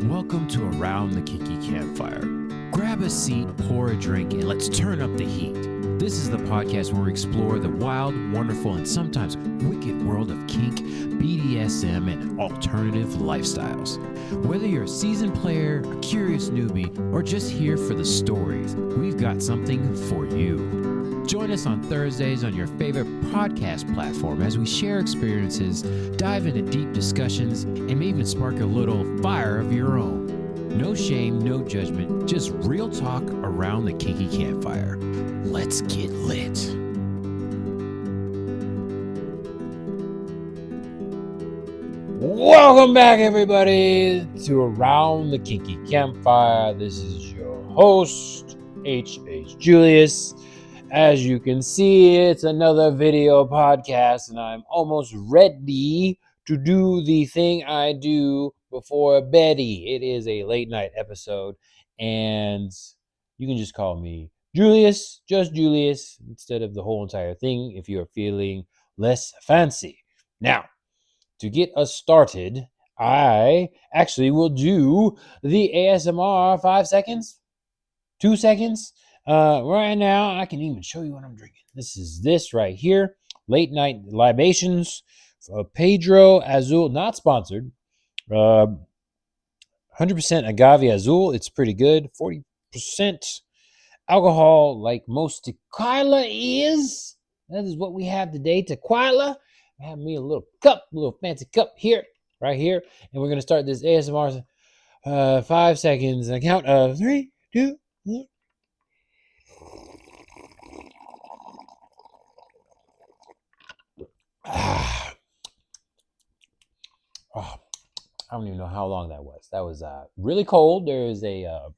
Welcome to Around the Kinky Campfire. Grab a seat, pour a drink, and let's turn up the heat. This is the podcast where we explore the wild, wonderful, and sometimes wicked world of kink, BDSM, and alternative lifestyles. Whether you're a seasoned player, a curious newbie, or just here for the stories, we've got something for you. Join us on Thursdays on your favorite podcast platform as we share experiences, dive into deep discussions, and maybe even spark a little fire of your own. No shame, no judgment, just real talk around the kinky campfire. Let's get lit. Welcome back, everybody, to Around the Kinky Campfire. This is your host, Julius. As you can see, it's another video podcast, and I'm almost ready to do the thing I do before beddy. It is a late night episode, and you can just call me Julius, just Julius, instead of the whole entire thing if you're feeling less fancy. Now, to get us started, I actually will do the ASMR 5 seconds, 2 seconds. Right now, I can even show you what I'm drinking. This is this right here, Late Night Libations, Pedro Azul, not sponsored. 100% agave azul. It's pretty good. 40% alcohol, like most tequila is. That is what we have today. Tequila. I have me a little cup, a little fancy cup here, right here, and we're gonna start this ASMR 5 seconds. And a count of 3, 2, 1. Oh, I don't even know how long that was. That was really cold. There is a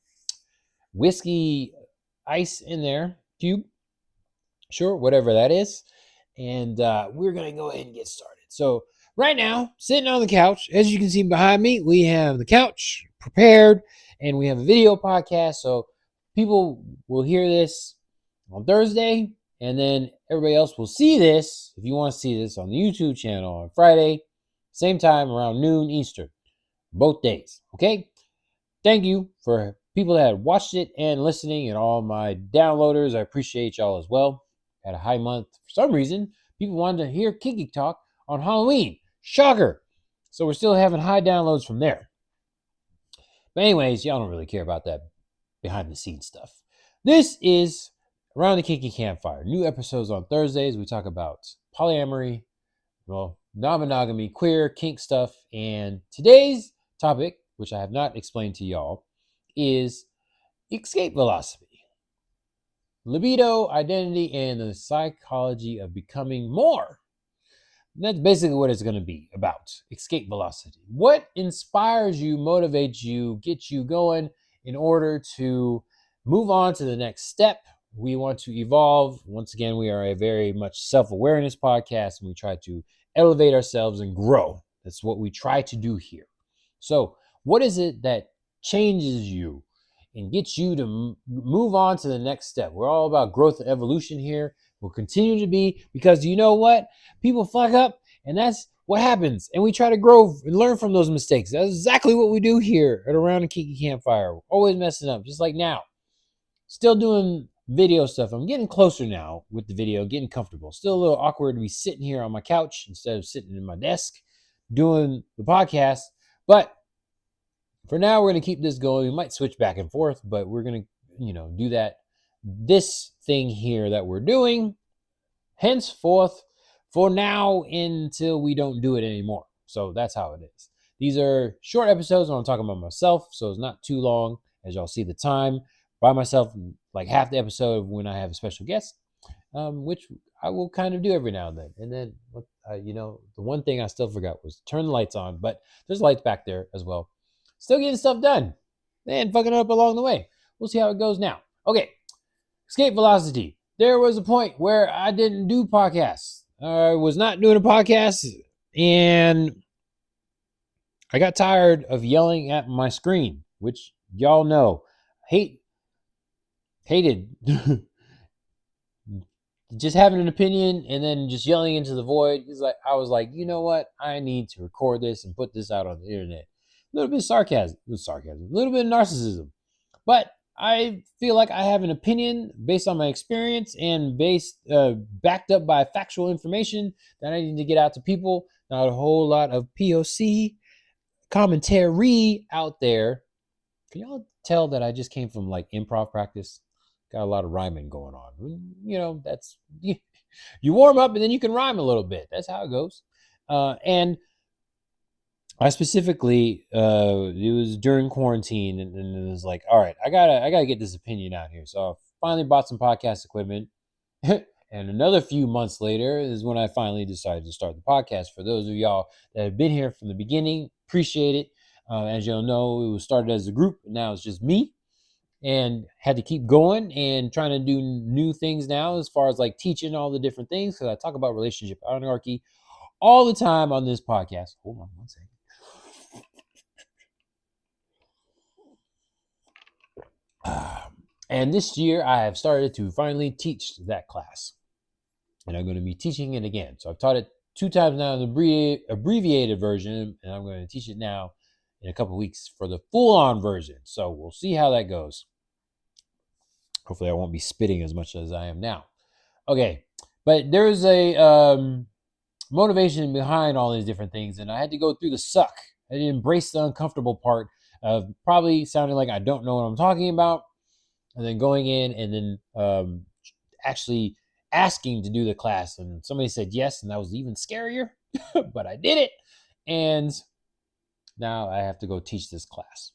whiskey ice in there, cube, sure, whatever that is. And we're going to go ahead and get started. So right now, sitting on the couch, as you can see behind me, we have the couch prepared, and we have a video podcast. So people will hear this on Thursday, and then everybody else will see this, if you want to see this, on the YouTube channel on Friday, same time around noon Eastern, both days, okay? Thank you for people that have watched it and listening, and all my downloaders. I appreciate y'all as well. Had a high month. For some reason, people wanted to hear kinky talk on Halloween. Shocker. So we're still having high downloads from there. But anyways, y'all don't really care about that behind the scenes stuff. This is Around the Kinky Campfire. New episodes on Thursdays. We talk about polyamory, non-monogamy, queer, kink stuff. And today's topic, which I have not explained to y'all, is escape velocity. Libido, identity, and the psychology of becoming more. And that's basically what it's going to be about. Escape velocity. What inspires you, motivates you, gets you going in order to move on to the next step? We want to evolve. Once again, we are a very much self-awareness podcast, and we try to elevate ourselves and grow. That's what we try to do here. So what is it that changes you and gets you to move on to the next step? We're all about growth and evolution here. We'll continue to be, because you know what? People fuck up, and that's what happens. And we try to grow and learn from those mistakes. That's exactly what we do here at Around the Kinky Campfire. We're always messing up, just like now. Still doing video stuff. I'm getting closer now with the video, getting comfortable. Still a little awkward to be sitting here on my couch instead of sitting in my desk doing the podcast. But for now, we're going to keep this going. We might switch back and forth, but we're going to, do that. This thing here that we're doing, henceforth, for now, until we don't do it anymore. So that's how it is. These are short episodes when I'm talking about myself, so it's not too long. As y'all see the time, by myself, like half the episode when I have a special guest, which I will kind of do every now and then. And then, the one thing I still forgot was turn the lights on, but there's lights back there as well. Still getting stuff done and fucking up along the way. We'll see how it goes now. Okay, escape velocity. There was a point where I didn't do podcasts. I was not doing a podcast, and I got tired of yelling at my screen, which y'all know. Hated. Just having an opinion and then just yelling into the void. I was like, you know what? I need to record this and put this out on the internet. little bit of sarcasm, a little bit of narcissism. But I feel like I have an opinion based on my experience and backed up by factual information that I need to get out to people. Not a whole lot of POC commentary out there. Can y'all tell that I just came from like improv practice? Got a lot of rhyming going on. That's you warm up and then you can rhyme a little bit. That's how it goes. And I specifically, it was during quarantine, and it was like, all right, I gotta get this opinion out here. So I finally bought some podcast equipment, and another few months later is when I finally decided to start the podcast. For those of y'all that have been here from the beginning, appreciate it. As y'all know, it was started as a group, and now it's just me, and had to keep going and trying to do new things now as far as like teaching all the different things, because I talk about relationship anarchy all the time on this podcast. Hold on one second. And this year I have started to finally teach that class, and I'm going to be teaching it again. So I've taught it 2 times now in the abbreviated version, and I'm going to teach it now in a couple of weeks for the full-on version. So we'll see how that goes. Hopefully I won't be spitting as much as I am now. Okay, but there's a motivation behind all these different things, and I had to go through the suck. I had to embrace the uncomfortable part of probably sounding like I don't know what I'm talking about, and then going in and then actually asking to do the class, and somebody said yes, and that was even scarier. But I did it, and now I have to go teach this class.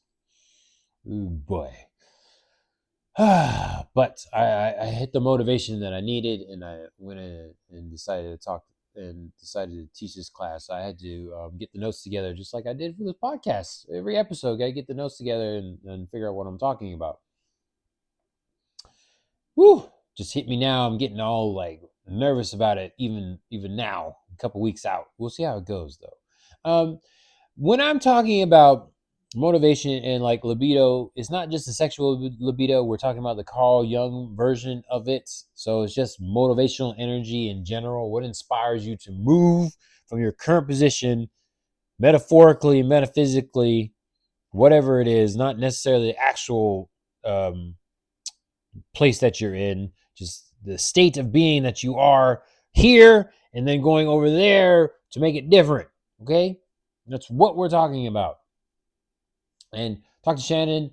Ooh, boy. But I hit the motivation that I needed, and I went in and decided to teach this class. I had to get the notes together, just like I did for this podcast. Every episode, got to get the notes together and figure out what I'm talking about. Woo! Just hit me now. I'm getting all like nervous about it, even now, a couple weeks out. We'll see how it goes, though. When I'm talking about motivation and like libido, it's not just a sexual libido. We're talking about the Carl Jung version of it. So it's just motivational energy in general. What inspires you to move from your current position, metaphorically, metaphysically, whatever it is, not necessarily the actual place that you're in, just the state of being that you are here and then going over there to make it different. Okay? That's what we're talking about. And talked to Shannon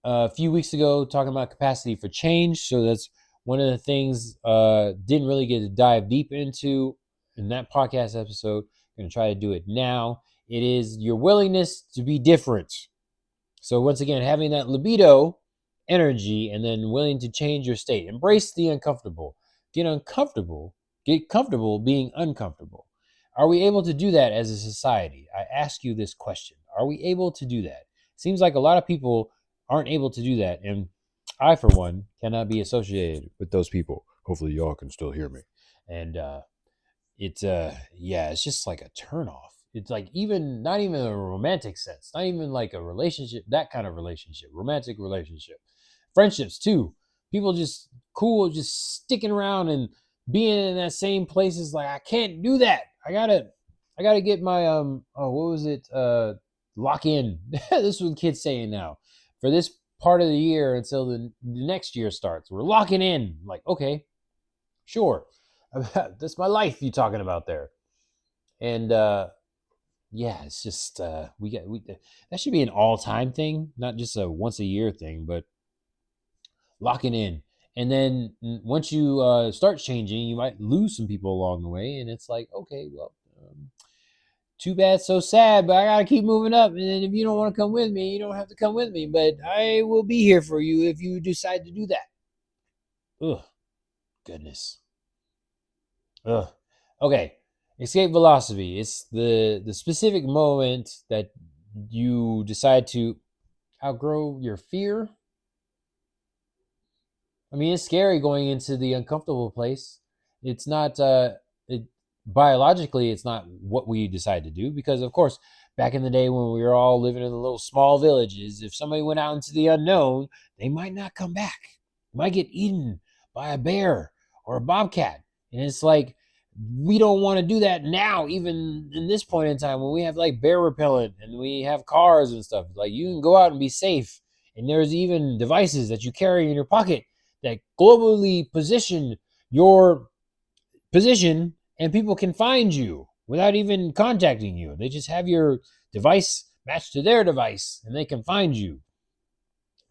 a few weeks ago talking about capacity for change. So that's one of the things didn't really get to dive deep into in that podcast episode. I'm going to try to do it now. It is your willingness to be different. So once again, having that libido energy and then willing to change your state. Embrace the uncomfortable. Get comfortable being uncomfortable. Are we able to do that as a society? I ask you this question. Are we able to do that? Seems like a lot of people aren't able to do that, and I, for one, cannot be associated with those people. Hopefully y'all can still hear me. And it's just like a turnoff. It's like not even a romantic sense, not even like a relationship, that kind of relationship, romantic relationship. Friendships too. People just cool, just sticking around and being in that same place is like, I can't do that. I gotta get my what was it? Lock in. This is what kids saying now. For this part of the year until the next year starts, we're locking in. Like, okay, sure. That's my life you talking about there. And it's just that should be an all-time thing, not just a once a year thing, but locking in. And then once you start changing, you might lose some people along the way, and it's like, okay, well, too bad, so sad, but I gotta keep moving up. And then if you don't want to come with me, you don't have to come with me, but I will be here for you if you decide to do that. Ugh, goodness. Ugh. Okay, escape velocity. It's the specific moment that you decide to outgrow your fear. I mean, it's scary going into the uncomfortable place. It's not biologically, it's not what we decide to do, because of course, back in the day when we were all living in the little small villages, if somebody went out into the unknown, they might not come back. They might get eaten by a bear or a bobcat. And it's like, we don't want to do that now, even in this point in time when we have like bear repellent and we have cars and stuff. Like, you can go out and be safe, and there's even devices that you carry in your pocket that globally position your position, and people can find you without even contacting you. They just have your device matched to their device and they can find you.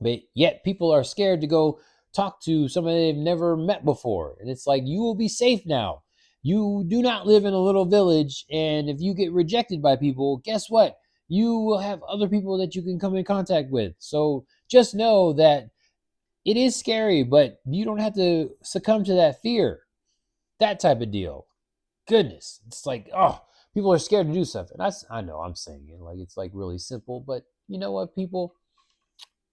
But yet people are scared to go talk to somebody they've never met before. And it's like, you will be safe now. You do not live in a little village, and if you get rejected by people, guess what? You will have other people that you can come in contact with. So just know that it is scary, but you don't have to succumb to that fear. That type of deal. Goodness, it's like, oh, people are scared to do stuff. And I know I'm saying it like it's like really simple, but you know what, people?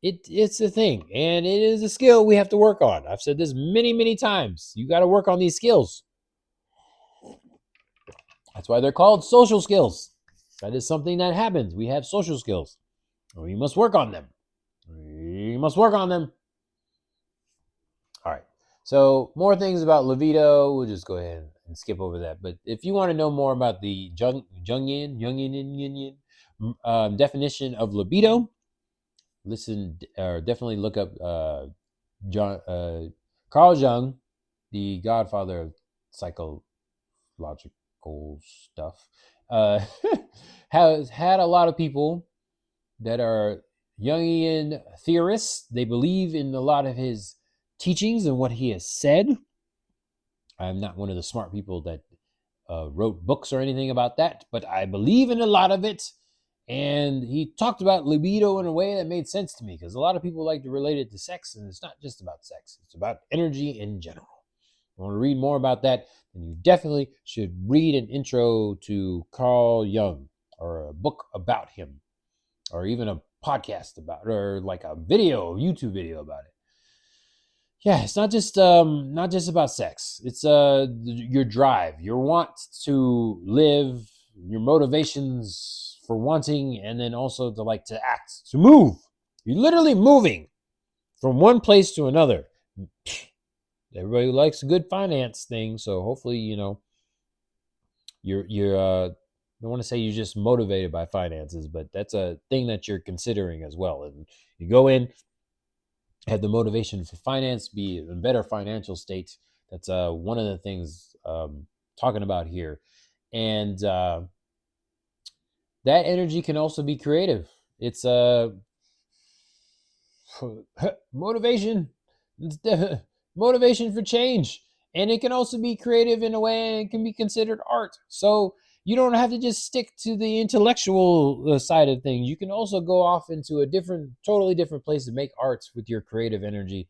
It's a thing, and it is a skill we have to work on. I've said this many times. You got to work on these skills. That's why they're called social skills. That is something that happens. We have social skills. We must work on them. We must work on them. All right. So more things about libido. We'll just go ahead and skip over that. But if you want to know more about the Jungian definition of libido, listen, or definitely look up Carl Jung, the godfather of psychological stuff, has had a lot of people that are Jungian theorists. They believe in a lot of his teachings and what he has said. I'm not one of the smart people that wrote books or anything about that, but I believe in a lot of it. And he talked about libido in a way that made sense to me, because a lot of people like to relate it to sex, and it's not just about sex. It's about energy in general. If you want to read more about that, then you definitely should read an intro to Carl Jung, or a book about him, or even a podcast about it, or like a YouTube video about it. Yeah, it's not just about sex. It's your drive, your want to live, your motivations for wanting, and then also to like to act, to move. You're literally moving from one place to another. Everybody likes a good finance thing, so hopefully, you're I don't want to say you're just motivated by finances, but that's a thing that you're considering as well. And you go in, have the motivation for finance, be in a better financial state. That's one of the things talking about here. And that energy can also be creative. It's motivation. It's motivation for change. And it can also be creative in a way, and it can be considered art. So you don't have to just stick to the intellectual side of things. You can also go off into a totally different place to make art with your creative energy.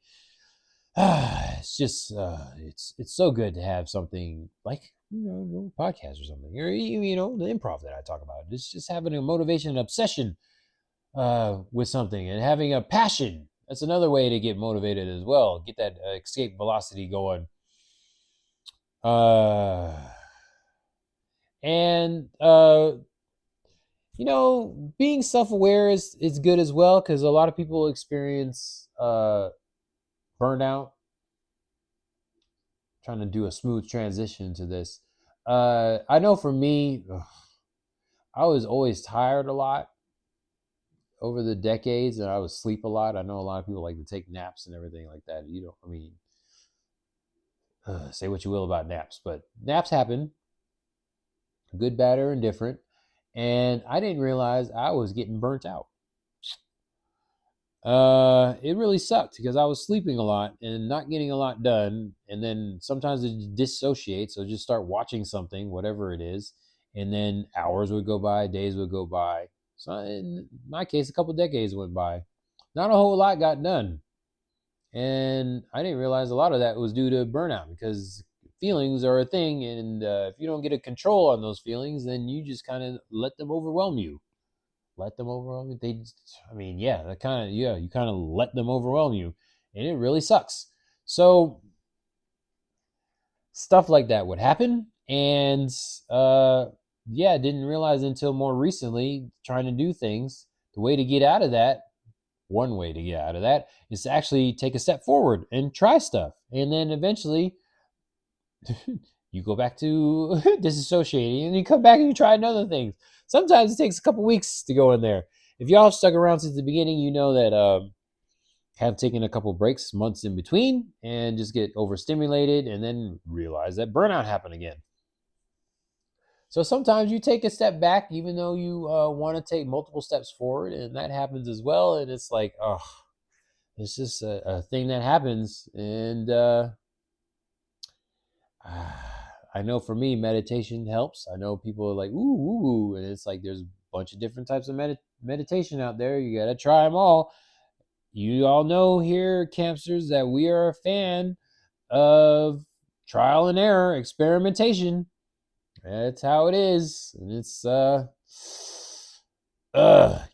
It's just, it's so good to have something like, a podcast or something, or the improv that I talk about. It's just having a motivation and obsession with something, and having a passion. That's another way to get motivated as well. Get that escape velocity going. And being self-aware is good as well, because a lot of people experience burnout. Trying to do a smooth transition to this. I know for me, I was always tired a lot over the decades, and I would sleep a lot. I know a lot of people like to take naps and everything like that. Say what you will about naps, but naps happen, good, bad, or indifferent. And I didn't realize I was getting burnt out. It really sucked, because I was sleeping a lot and not getting a lot done. And then sometimes it dissociates. So just start watching something, whatever it is. And then hours would go by, days would go by. So in my case, a couple decades went by. Not a whole lot got done. And I didn't realize a lot of that was due to burnout, because feelings are a thing. And if you don't get a control on those feelings, then you just kind of let them overwhelm you. Let them overwhelm you. You kind of let them overwhelm you, and it really sucks. So stuff like that would happen, and didn't realize until more recently, trying to do things. The way to get out of that, one way to get out of that, is to actually take a step forward and try stuff, and then eventually you go back to disassociating, and you come back and you try another thing. Sometimes it takes a couple weeks to go in there. If y'all have stuck around since the beginning, you know that have taken a couple breaks, months in between, and just get overstimulated and then realize that burnout happened again. So sometimes you take a step back, even though you want to take multiple steps forward, and that happens as well. And it's like, oh, it's just a thing that happens. And I know for me, meditation helps. I know people are like, ooh, and it's like there's a bunch of different types of meditation out there. You got to try them all. You all know here, campsters, that we are a fan of trial and error, experimentation. That's how it is. And it's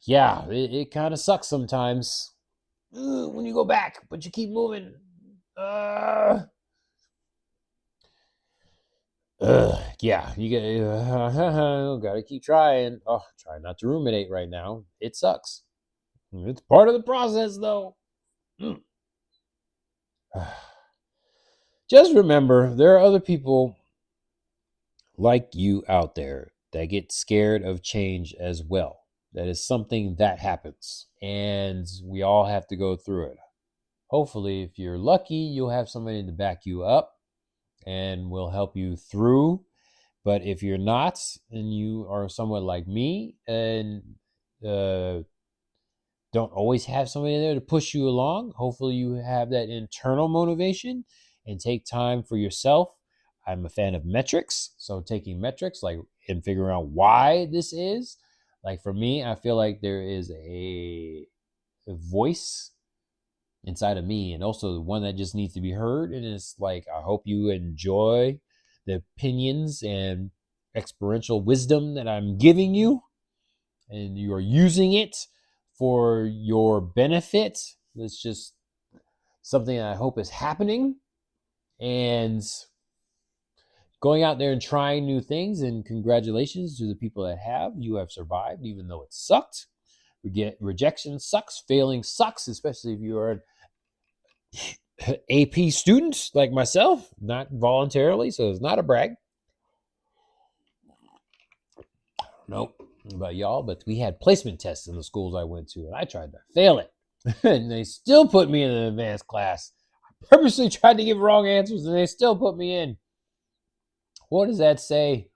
yeah, it kind of sucks sometimes when you go back, but you keep moving. Yeah, you gotta keep trying. Oh, try not to ruminate right now. It sucks. It's part of the process, though. Just remember, there are other people like you out there that get scared of change as well. That is something that happens, and we all have to go through it. Hopefully, if you're lucky, you'll have somebody to back you up and will help you through. But if you're not, and you are somewhat like me and don't always have somebody there to push you along, hopefully you have that internal motivation and take time for yourself. I'm a fan of metrics, so taking metrics like and figuring out why this is. Like for me, I feel like there is a voice inside of me, and also the one that just needs to be heard. And it's like, I hope you enjoy the opinions and experiential wisdom that I'm giving you, and you are using it for your benefit. It's just something I hope is happening, and going out there and trying new things. And congratulations to the people that have. You have survived, even though it sucked. Rejection sucks. Failing sucks, especially if you are an AP student like myself, not voluntarily. So it's not a brag. Nope. About y'all, but we had placement tests in the schools I went to, and I tried to fail it. And they still put me in an advanced class. I purposely tried to give wrong answers, and they still put me in. What does that say?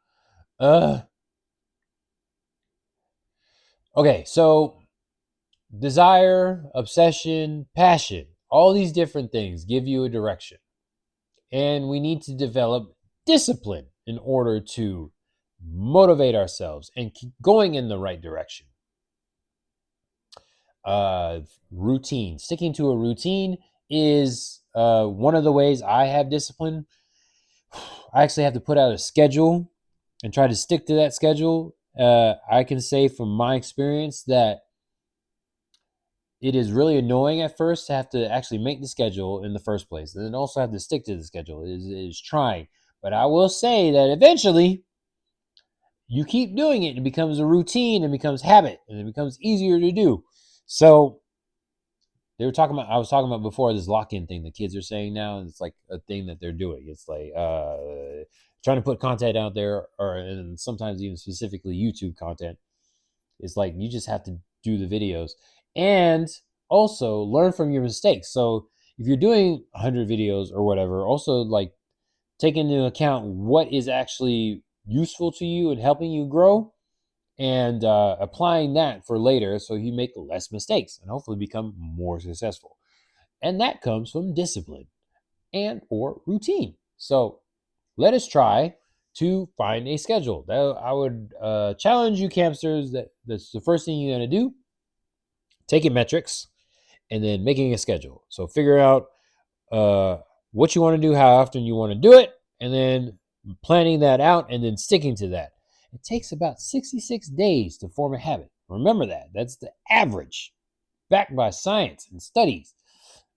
Okay, so desire, obsession, passion, all these different things give you a direction. And we need to develop discipline in order to motivate ourselves and keep going in the right direction. Routine. Sticking to a routine is one of the ways I have discipline. I actually have to put out a schedule and try to stick to that schedule. I can say from my experience that it is really annoying at first to have to actually make the schedule in the first place, and then also have to stick to the schedule. It is trying. But I will say that eventually you keep doing it and it becomes a routine and becomes habit, and it becomes easier to do. So I was talking about before, this lock-in thing the kids are saying now, and it's like a thing that they're doing. It's like trying to put content out there, and sometimes even specifically YouTube content. It's like you just have to do the videos and also learn from your mistakes. So if you're doing 100 videos or whatever, also like take into account what is actually useful to you and helping you grow, and applying that for later so you make less mistakes and hopefully become more successful. And that comes from discipline and or routine. So let us try to find a schedule. I would challenge you, campsters, that's the first thing you're going to do. Taking metrics and then making a schedule. So figure out what you want to do, how often you want to do it, and then planning that out and then sticking to that. It takes about 66 days to form a habit. Remember that. That's the average, backed by science and studies.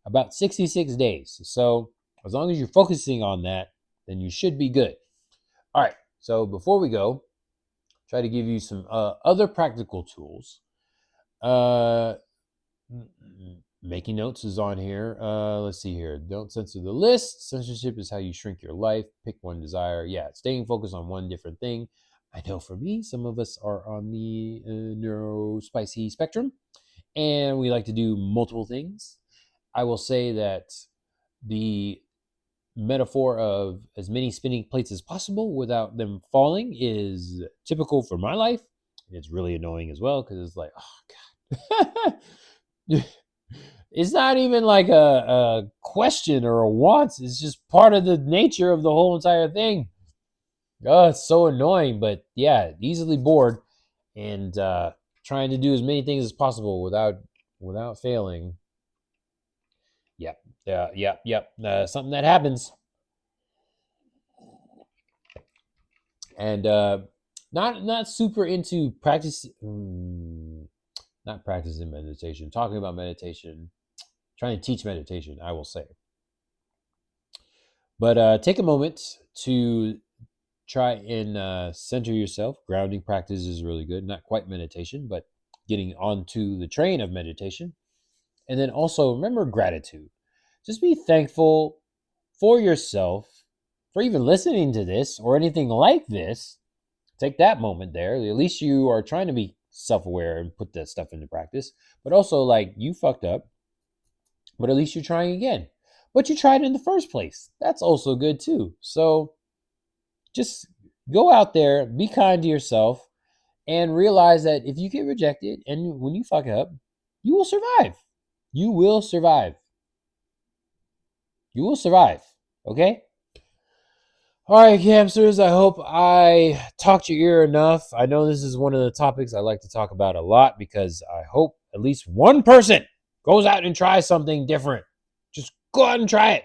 About 66 days. So as long as you're focusing on that, then you should be good. All right. So before we go, try to give you some other practical tools. Making notes is on here. Let's see here. Don't censor the list. Censorship is how you shrink your life. Pick one desire. Yeah, staying focused on one different thing. I know for me, some of us are on the neurospicy spectrum, and we like to do multiple things. I will say that the metaphor of as many spinning plates as possible without them falling is typical for my life. It's really annoying as well because it's like, oh God. It's not even like a question or a want. It's just part of the nature of the whole entire thing. Oh, it's so annoying, but yeah, easily bored and trying to do as many things as possible without failing. Yep. Something that happens. And not super into practice, not practicing meditation, talking about meditation, trying to teach meditation, I will say. But take a moment to try and center yourself. Grounding practice is really good. Not quite meditation, but getting onto the train of meditation. And then also remember gratitude. Just be thankful for yourself for even listening to this or anything like this. Take that moment there. At least you are trying to be self-aware and put that stuff into practice. But also, like, you fucked up, but at least you're trying again. But you tried in the first place. That's also good too. So just go out there, be kind to yourself, and realize that if you get rejected and when you fuck up, you will survive. You will survive. You will survive. Okay? All right, hamsters, I hope I talked your ear enough. I know this is one of the topics I like to talk about a lot because I hope at least one person goes out and tries something different. Just go out and try it.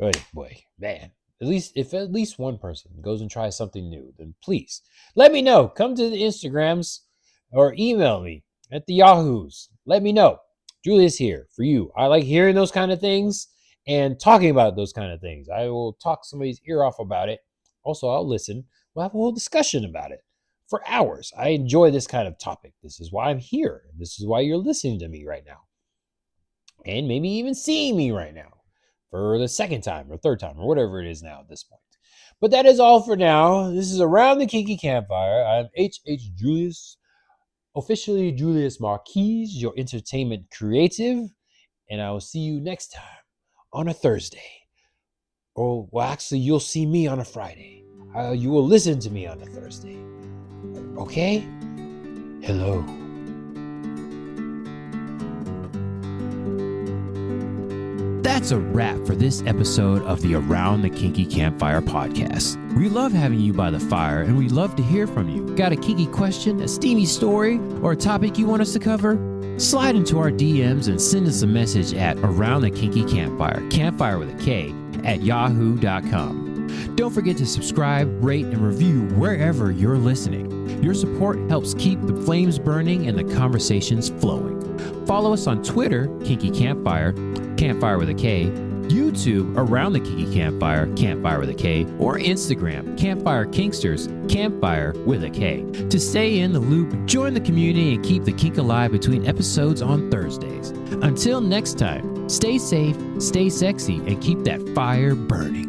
Oh boy, man. If at least one person goes and tries something new, then please let me know. Come to the Instagrams or email me at the Yahoos. Let me know. Julius here for you. I like hearing those kind of things and talking about those kind of things. I will talk somebody's ear off about it. Also, I'll listen. We'll have a whole discussion about it for hours. I enjoy this kind of topic. This is why I'm here. This is why you're listening to me right now. And maybe even seeing me right now for the second time or third time or whatever it is now at this point. But that is all for now. This is Around the Kinky Campfire. I'm H.H. Julius, officially Julius Marquise, your entertainment creative. And I will see you next time on a Thursday. Or, well, actually, you'll see me on a Friday. You will listen to me on a Thursday. Okay? Hello. That's a wrap for this episode of the Around the Kinky Campfire podcast. We love having you by the fire, and we'd love to hear from you. Got a kinky question, a steamy story, or a topic you want us to cover? Slide into our DMs and send us a message at Around the Kinky Campfire, campfire with a K, at yahoo.com. Don't forget to subscribe, rate, and review wherever you're listening. Your support helps keep the flames burning and the conversations flowing. Follow us on Twitter, Kinky Campfire, campfire with a K, YouTube, Around the Kinky Campfire, campfire with a K, or Instagram, Campfire Kinksters, campfire with a K. To stay in the loop, join the community and keep the kink alive between episodes on Thursdays. Until next time, stay safe, stay sexy, and keep that fire burning.